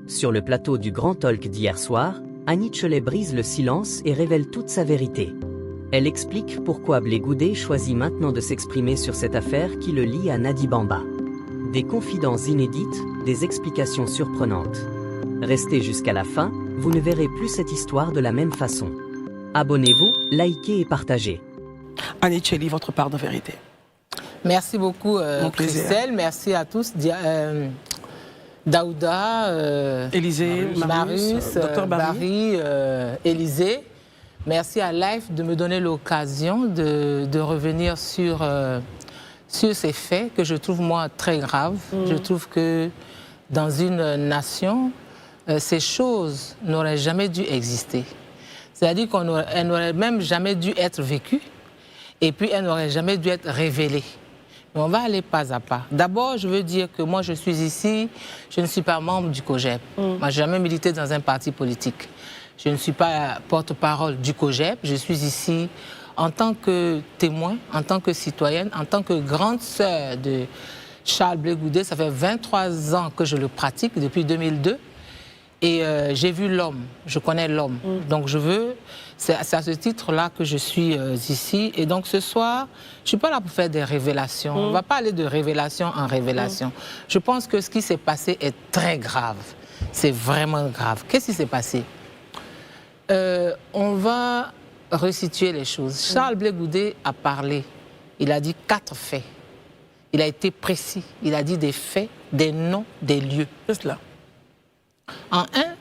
Sur le plateau du Grand Talk d'hier soir, Annie Tchelet brise le silence et révèle toute sa vérité. Elle explique pourquoi Blé Goudé choisit maintenant de s'exprimer sur cette affaire qui le lie à Nadi Bamba. Des confidences inédites, des explications surprenantes. Restez jusqu'à la fin, vous ne verrez plus cette histoire de la même façon. Abonnez-vous, likez et partagez. Annie Tchelet, votre part de vérité. Merci beaucoup, Christelle. Merci à tous. Daouda, Élisée, Marius, Dr Barry, Élisée. Merci à Life de me donner l'occasion de revenir sur ces faits que je trouve, moi, très graves. Je trouve que dans une nation, ces choses n'auraient jamais dû exister. C'est-à-dire qu'elles n'auraient même jamais dû être vécues et puis elles n'auraient jamais dû être révélées. Mais on va aller pas à pas. D'abord, je veux dire que moi, je suis ici, je ne suis pas membre du COJEP. Moi, je n'ai jamais milité dans un parti politique. Je ne suis pas porte-parole du COJEP. Je suis ici en tant que témoin, en tant que citoyenne, en tant que grande sœur de Charles Blé Goudé. Ça fait 23 ans que je le pratique, depuis 2002. Et j'ai vu l'homme, je connais l'homme. Donc c'est à ce titre-là que je suis ici. Et donc ce soir, je ne suis pas là pour faire des révélations. On ne va pas aller de révélation en révélation. Je pense que ce qui s'est passé est très grave. C'est vraiment grave. Qu'est-ce qui s'est passé? On va resituer les choses. Charles Blé Goudé a parlé. Il a dit 4 faits. Il a été précis. Il a dit des faits, des noms, des lieux. C'est cela. En un,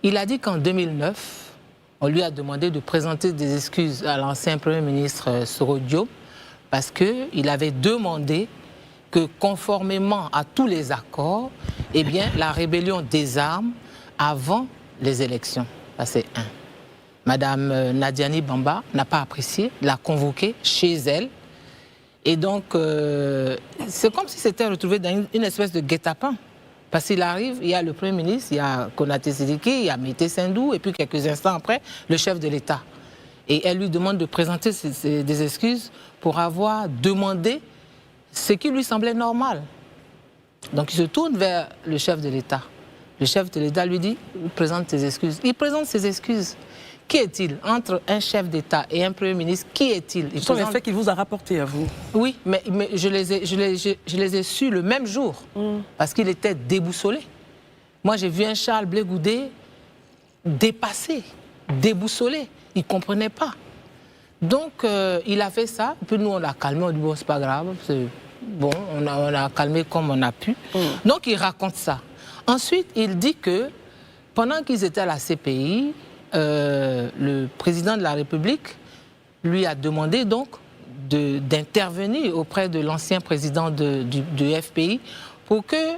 il a dit qu'en 2009, on lui a demandé de présenter des excuses à l'ancien Premier ministre Soro Diop parce qu'il avait demandé que, conformément à tous les accords, eh bien, la rébellion désarme avant les élections. Ça, c'est un. Madame Nadiani Bamba n'a pas apprécié, l'a convoqué chez elle. Et donc, c'est comme si c'était retrouvé dans une espèce de guet-apens. Parce qu'il arrive, il y a le Premier ministre, il y a Konaté Sidiki, il y a Mété Sendou, et puis quelques instants après, le chef de l'État. Et elle lui demande de présenter des excuses pour avoir demandé ce qui lui semblait normal. Donc il se tourne vers le chef de l'État. Le chef de l'État lui dit, présente tes excuses. Il présente ses excuses. Qui est-il? Entre un chef d'État et un Premier ministre, qui est-il? Ce sont les faits qu'il vous a rapportés à vous. Oui, mais je les ai su le même jour, parce qu'il était déboussolé. Moi, j'ai vu un Charles Blé Goudé dépassé, déboussolé. Il ne comprenait pas. Donc, il a fait ça, puis nous, on l'a calmé, on dit, bon, c'est pas grave, bon, on a calmé comme on a pu. Donc, il raconte ça. Ensuite, il dit que, pendant qu'ils étaient à la CPI, le président de la République lui a demandé donc d'intervenir auprès de l'ancien président du FPI pour que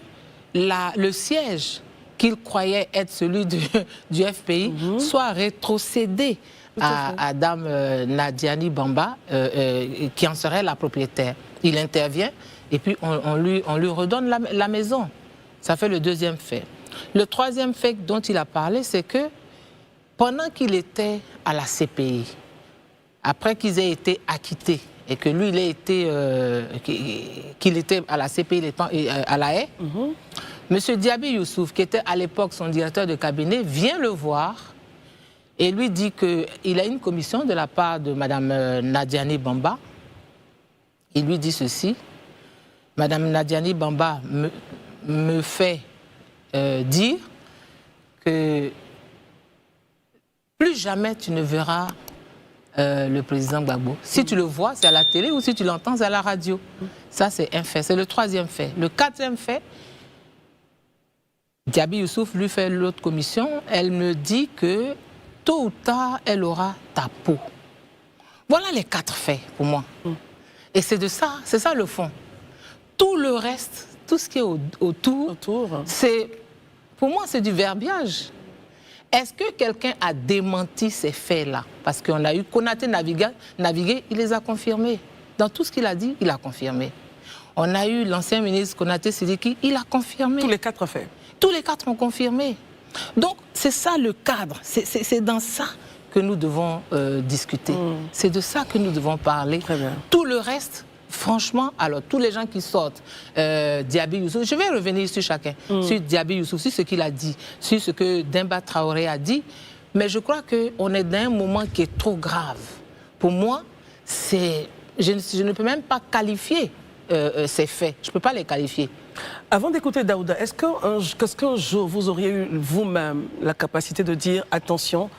le siège qu'il croyait être celui du FPI soit rétrocédé à Dame Nadiani Bamba, qui en serait la propriétaire. Il intervient et puis on lui redonne la maison. Ça fait le deuxième fait. Le troisième fait dont il a parlé, c'est que pendant qu'il était à la CPI, après qu'ils aient été acquittés et que lui, qu'il était à la CPI à La Haye, M. Diaby Youssouf, qui était à l'époque son directeur de cabinet, vient le voir et lui dit qu'il a une commission de la part de Mme Nadiani Bamba. Il lui dit ceci, Mme Nadiani Bamba me fait dire que plus jamais tu ne verras le président Gbagbo. Si tu le vois, c'est à la télé, ou si tu l'entends, c'est à la radio. Ça, c'est un fait. C'est le troisième fait. Le quatrième fait, Diaby Youssouf lui fait l'autre commission. Elle me dit que tôt ou tard, elle aura ta peau. Voilà les 4 faits pour moi. Et c'est ça le fond. Tout le reste, tout ce qui est autour. Pour moi, c'est du verbiage. Est-ce que quelqu'un a démenti ces faits-là? Parce qu'on a eu Konaté naviguer, il les a confirmés. Dans tout ce qu'il a dit, il a confirmé. On a eu l'ancien ministre Konaté Sidiki, il a confirmé. Tous les 4 faits. Tous les 4 ont confirmé. Donc, c'est ça le cadre. C'est dans ça que nous devons discuter. C'est de ça que nous devons parler. Très bien. Tout le reste franchement, alors tous les gens qui sortent, Diaby Youssouf, je vais revenir sur chacun, sur Diaby Youssouf, sur ce qu'il a dit, sur ce que Demba Traoré a dit, mais je crois qu'on est dans un moment qui est trop grave. Pour moi, je ne peux même pas qualifier ces faits, je ne peux pas les qualifier. Avant d'écouter Daouda, est-ce qu'un jour vous auriez eu vous-même la capacité de dire attention,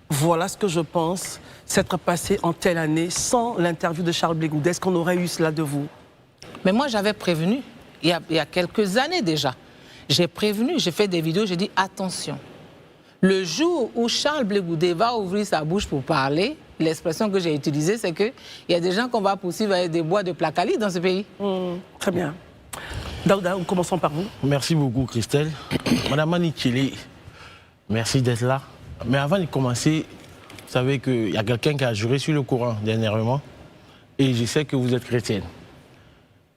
voilà ce que je pense s'être passé en telle année sans l'interview de Charles Blé Goudet? Est-ce qu'on aurait eu cela de vous? Mais moi, j'avais prévenu, il y a quelques années déjà. J'ai prévenu, j'ai fait des vidéos, j'ai dit attention. Le jour où Charles Blé Goudet va ouvrir sa bouche pour parler, l'expression que j'ai utilisée, c'est qu'il y a des gens qu'on va poursuivre avec des bois de placali dans ce pays. Très bien. Daouda, commençons par vous. Merci beaucoup, Christelle. Madame Anichele, merci d'être là. Mais avant de commencer, vous savez qu'il y a quelqu'un qui a juré sur le Coran dernièrement. Et je sais que vous êtes chrétienne.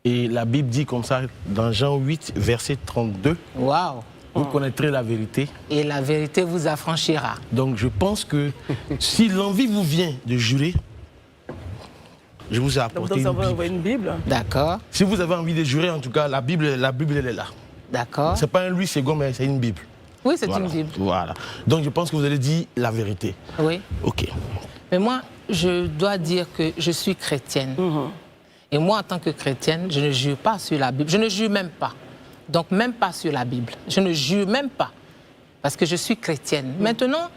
Et la Bible dit comme ça, dans Jean 8, verset 32. Waouh! Vous connaîtrez la vérité. Et la vérité vous affranchira. Donc je pense que si l'envie vous vient de jurer, je vous ai apporté une Bible. D'accord. Si vous avez envie de jurer, en tout cas, la Bible elle est là. D'accord. Ce n'est pas un Louis II, mais c'est une Bible. Oui, c'est Voilà. une Bible. Voilà. Donc je pense que vous allez dire la vérité. Oui. Ok. Mais moi, je dois dire que je suis chrétienne. Et moi, en tant que chrétienne, je ne jure pas sur la Bible. Je ne jure même pas. Donc, même pas sur la Bible. Je ne jure même pas. Parce que je suis chrétienne. Maintenant,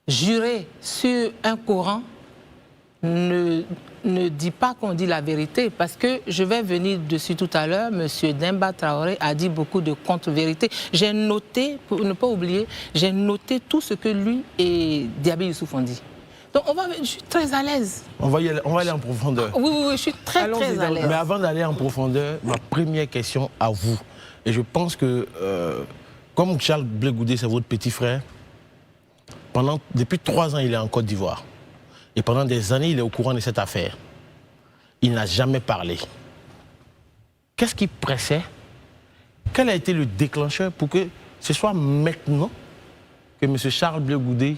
jurer sur un Coran ne dit pas qu'on dit la vérité. Parce que je vais venir dessus tout à l'heure. M. Demba Traoré a dit beaucoup de contre-vérités. J'ai noté, pour ne pas oublier, j'ai noté tout ce que lui et Diaby Youssouf ont dit. Donc, je suis très à l'aise. On va aller en profondeur. Oui, je suis très à l'aise. Mais avant d'aller en profondeur, ma première question à vous. Et je pense que, comme Charles Blé Goudet, c'est votre petit frère, depuis 3 ans, il est en Côte d'Ivoire. Et pendant des années, il est au courant de cette affaire. Il n'a jamais parlé. Qu'est-ce qui pressait? Quel a été le déclencheur pour que ce soit maintenant que M. Charles Blé Goudet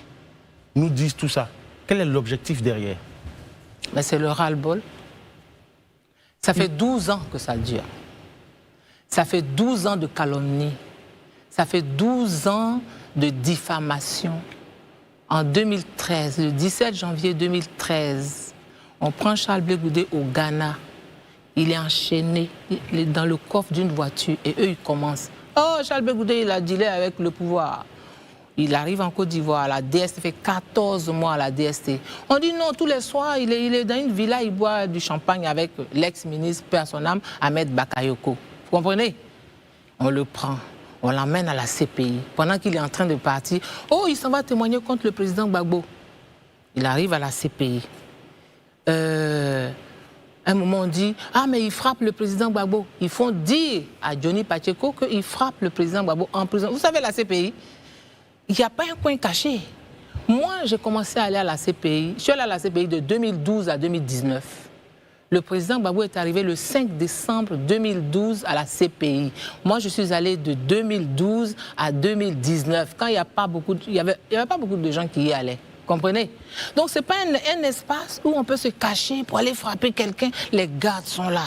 nous dise tout ça? Quel est l'objectif derrière? Mais c'est le ras-le-bol. Ça fait 12 ans que ça dure. Ça fait 12 ans de calomnie. Ça fait 12 ans de diffamation. En 2013, le 17 janvier 2013, on prend Charles Blé Goudet au Ghana. Il est enchaîné, il est dans le coffre d'une voiture et eux, ils commencent. Oh, Charles Blé Goudet, il a dealé avec le pouvoir. Il arrive en Côte d'Ivoire, à la DST, fait 14 mois à la DST. On dit non, tous les soirs, il est dans une villa, il boit du champagne avec l'ex-ministre, père son âme, Ahmed Bakayoko. Vous comprenez? On le prend, on l'emmène à la CPI. Pendant qu'il est en train de partir, oh, il s'en va témoigner contre le président Gbagbo. Il arrive à la CPI. À un moment, on dit, ah, mais il frappe le président Gbagbo. Ils font dire à Johnny Pacheco qu'il frappe le président Gbagbo en prison. Vous savez, la CPI, il n'y a pas un coin caché. Moi, j'ai commencé à aller à la CPI. Je suis allé à la CPI de 2012 à 2019. Le président Gbagbo est arrivé le 5 décembre 2012 à la CPI. Moi, je suis allé de 2012 à 2019, quand il n'y avait pas beaucoup de gens qui y allaient. Comprenez? Donc, ce n'est pas un espace où on peut se cacher pour aller frapper quelqu'un. Les gardes sont là.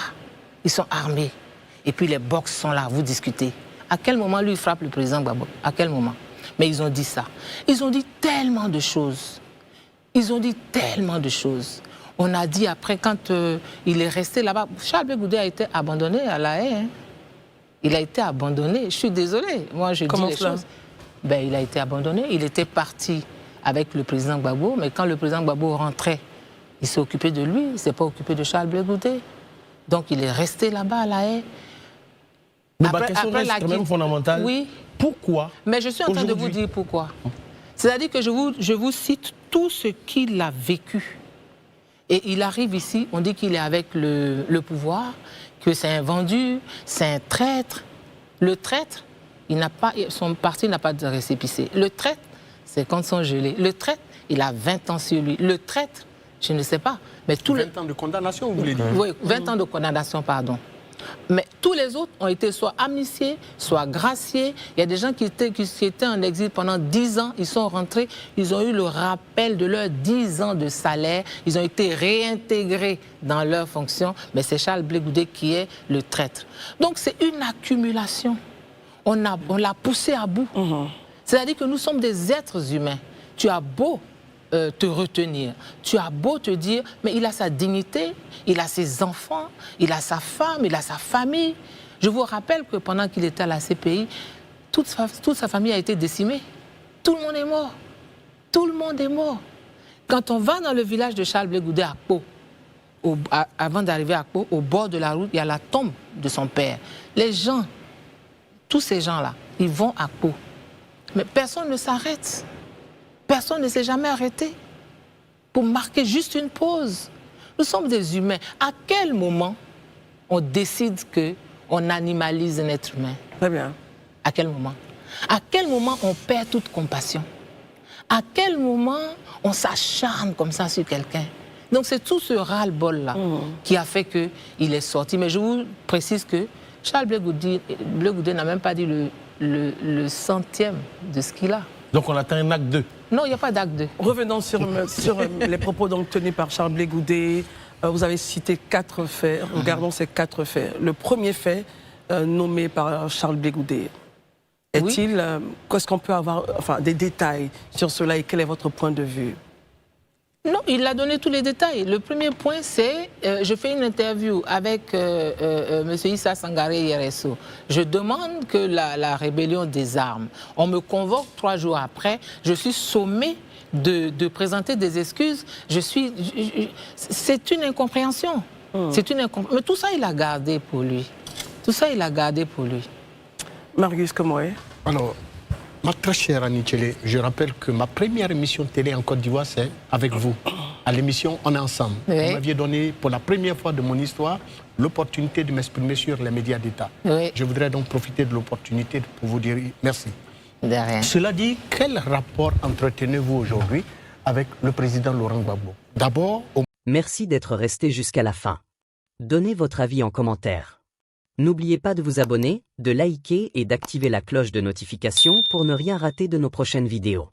Ils sont armés. Et puis, les box sont là. Vous discutez. À quel moment lui frappe le président Gbagbo? À quel moment? Mais ils ont dit ça. Ils ont dit tellement de choses. Ils ont dit tellement de choses. On a dit après, quand il est resté là-bas, Charles Blé Goudet a été abandonné à La Haye. Hein. Il a été abandonné. Je suis désolée. Moi, je dis les choses. Ben, il a été abandonné. Il était parti avec le président Gbagbo, mais quand le président Gbagbo rentrait, il s'est occupé de lui. Il ne s'est pas occupé de Charles Blé Goudet. Donc, il est resté là-bas à La Haye. Mais ma question reste quand même fondamentale. Oui. Pourquoi? Mais je suis en train de vous dire pourquoi. C'est-à-dire que je vous cite tout ce qu'il a vécu. Et il arrive ici, on dit qu'il est avec le pouvoir, que c'est un vendu, c'est un traître. Le traître, son parti n'a pas de récépissé. Le traître, c'est quand ils sont gelés. Le traître, il a 20 ans sur lui. Le traître, je ne sais pas. Mais 20 ans de condamnation, vous voulez dire? Oui, 20 ans de condamnation, pardon. Mais Tous les autres ont été soit amnistiés, soit graciés. Il y a des gens qui étaient en exil pendant 10 ans, ils sont rentrés, ils ont eu le rappel de leurs 10 ans de salaire, ils ont été réintégrés dans leurs fonctions, mais c'est Charles Blé Goudé qui est le traître. Donc c'est une accumulation. On l'a poussé à bout. C'est-à-dire que nous sommes des êtres humains. Tu as beau te retenir. Tu as beau te dire, mais il a sa dignité, il a ses enfants, il a sa femme, il a sa famille. Je vous rappelle que pendant qu'il était à la CPI, toute sa famille a été décimée. Tout le monde est mort. Tout le monde est mort. Quand on va dans le village de Charles Blé Goudé à Pau, avant d'arriver à Pau, au bord de la route, il y a la tombe de son père. Les gens, tous ces gens-là, ils vont à Pau. Mais personne ne s'arrête. Personne ne s'est jamais arrêté pour marquer juste une pause. Nous sommes des humains. À quel moment on décide qu'on animalise un être humain? Très bien. À quel moment? À quel moment on perd toute compassion? À quel moment on s'acharne comme ça sur quelqu'un? Donc c'est tout ce ras-le-bol-là qui a fait qu'il est sorti. Mais je vous précise que Charles Blé Goudé n'a même pas dit le centième de ce qu'il a. Donc on attend un acte 2. Non, il n'y a pas d'acte 2. Revenons sur les propos donc tenus par Charles Blé Goudé. Vous avez cité 4 faits. Regardons ces 4 faits. Le premier fait nommé par Charles Blé Goudé. Est-il, qu'est-ce qu'on peut avoir des détails sur cela et quel est votre point de vue? Non, il a donné tous les détails. Le premier point, c'est, je fais une interview avec M. Issa Sangaré Yereso. Je demande que la rébellion des armes. On me convoque 3 jours après. Je suis sommé de présenter des excuses. C'est une incompréhension. Mais tout ça, il a gardé pour lui. Tout ça, il a gardé pour lui. Marius, comment est? Alors, ma très chère Annie Tchelé, je rappelle que ma première émission télé en Côte d'Ivoire, c'est avec vous. À l'émission On est ensemble. Oui. Vous m'aviez donné, pour la première fois de mon histoire, l'opportunité de m'exprimer sur les médias d'État. Oui. Je voudrais donc profiter de l'opportunité pour vous dire merci. De rien. Cela dit, quel rapport entretenez-vous aujourd'hui avec le président Laurent Gbagbo? D'abord, Merci d'être resté jusqu'à la fin. Donnez votre avis en commentaire. N'oubliez pas de vous abonner, de liker et d'activer la cloche de notification pour ne rien rater de nos prochaines vidéos.